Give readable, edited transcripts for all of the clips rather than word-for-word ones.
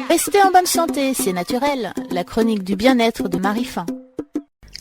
Restez en bonne santé, c'est naturel. La chronique du bien-être de Marie Fin.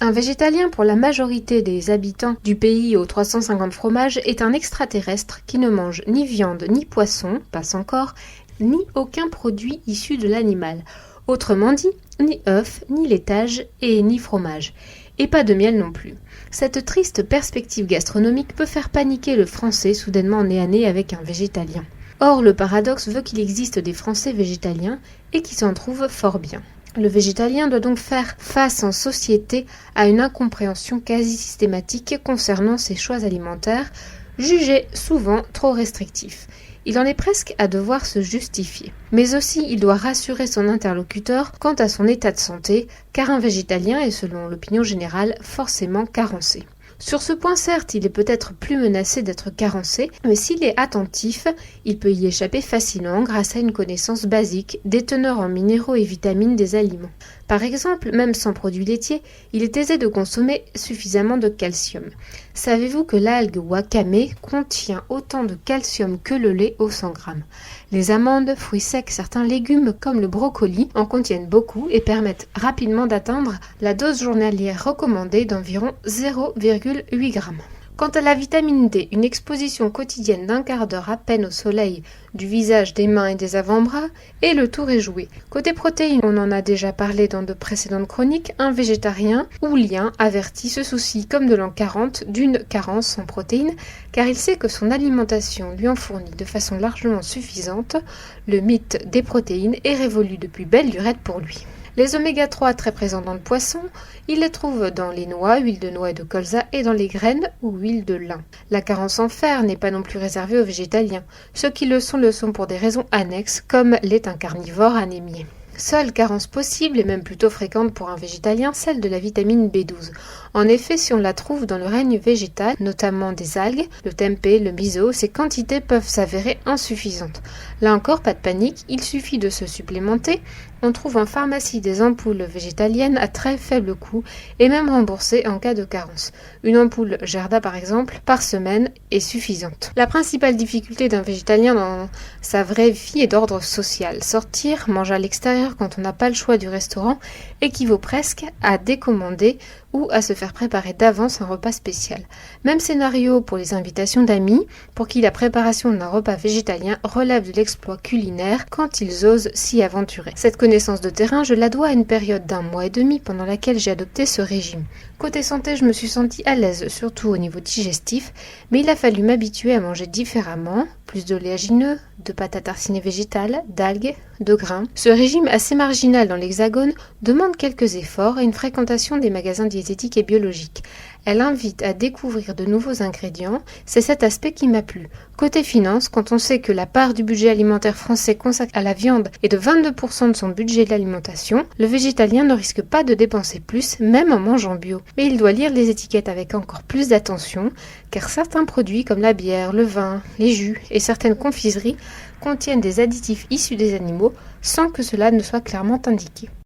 Un végétalien pour la majorité des habitants du pays aux 350 fromages est un extraterrestre qui ne mange ni viande ni poisson, passe encore, ni aucun produit issu de l'animal. Autrement dit, ni œufs, ni laitage et ni fromage. Et pas de miel non plus. Cette triste perspective gastronomique peut faire paniquer le Français soudainement né à nez avec un végétalien. Or, le paradoxe veut qu'il existe des Français végétaliens et qui s'en trouvent fort bien. Le végétalien doit donc faire face en société à une incompréhension quasi systématique concernant ses choix alimentaires, jugés souvent trop restrictifs. Il en est presque à devoir se justifier. Mais aussi, il doit rassurer son interlocuteur quant à son état de santé, car un végétalien est, selon l'opinion générale, forcément carencé. Sur ce point, certes, il est peut-être plus menacé d'être carencé, mais s'il est attentif, il peut y échapper facilement grâce à une connaissance basique des teneurs en minéraux et vitamines des aliments. Par exemple, même sans produits laitiers, il est aisé de consommer suffisamment de calcium. Savez-vous que l'algue wakame contient autant de calcium que le lait au 100 g? Les amandes, fruits secs, certains légumes comme le brocoli en contiennent beaucoup et permettent rapidement d'atteindre la dose journalière recommandée d'environ 0,8 g. Quant à la vitamine D, une exposition quotidienne d'1 quart d'heure à peine au soleil du visage, des mains et des avant-bras, et le tour est joué. Côté protéines, on en a déjà parlé dans de précédentes chroniques, un végétarien ou lien averti se soucie, comme de l'an 40, d'une carence en protéines, car il sait que son alimentation lui en fournit de façon largement suffisante. Le mythe des protéines est révolu depuis belle lurette pour lui. Les oméga 3 très présents dans le poisson, il les trouve dans les noix, huile de noix et de colza et dans les graines ou huile de lin. La carence en fer n'est pas non plus réservée aux végétaliens. Ceux qui le sont pour des raisons annexes, comme l'est un carnivore anémié. Seule carence possible, et même plutôt fréquente pour un végétalien, celle de la vitamine B12. En effet, si on la trouve dans le règne végétal, notamment des algues, le tempeh, le miso, ces quantités peuvent s'avérer insuffisantes. Là encore, pas de panique, il suffit de se supplémenter. On trouve en pharmacie des ampoules végétaliennes à très faible coût et même remboursées en cas de carence. Une ampoule Gerda par exemple, par semaine est suffisante. La principale difficulté d'un végétalien dans sa vraie vie est d'ordre social. Sortir, manger à l'extérieur quand on n'a pas le choix du restaurant équivaut presque à décommander ou à se faire préparer d'avance un repas spécial. Même scénario pour les invitations d'amis, pour qui la préparation d'un repas végétalien relève de l'exploit culinaire quand ils osent s'y aventurer. Cette connaissance de terrain, je la dois à une période d'1 mois et demi pendant laquelle j'ai adopté ce régime. Côté santé, je me suis sentie à l'aise, surtout au niveau digestif, mais il a fallu m'habituer à manger différemment, plus d'oléagineux, de pâtes à tartiner végétales, d'algues, de grains. Ce régime assez marginal dans l'Hexagone demande quelques efforts et une fréquentation des magasins diététiques et biologiques. Elle invite à découvrir de nouveaux ingrédients, c'est cet aspect qui m'a plu. Côté finance, quand on sait que la part du budget alimentaire français consacrée à la viande est de 22% de son budget d'alimentation, le végétalien ne risque pas de dépenser plus, même en mangeant bio. Mais il doit lire les étiquettes avec encore plus d'attention, car certains produits comme la bière, le vin, les jus et certaines confiseries contiennent des additifs issus des animaux sans que cela ne soit clairement indiqué.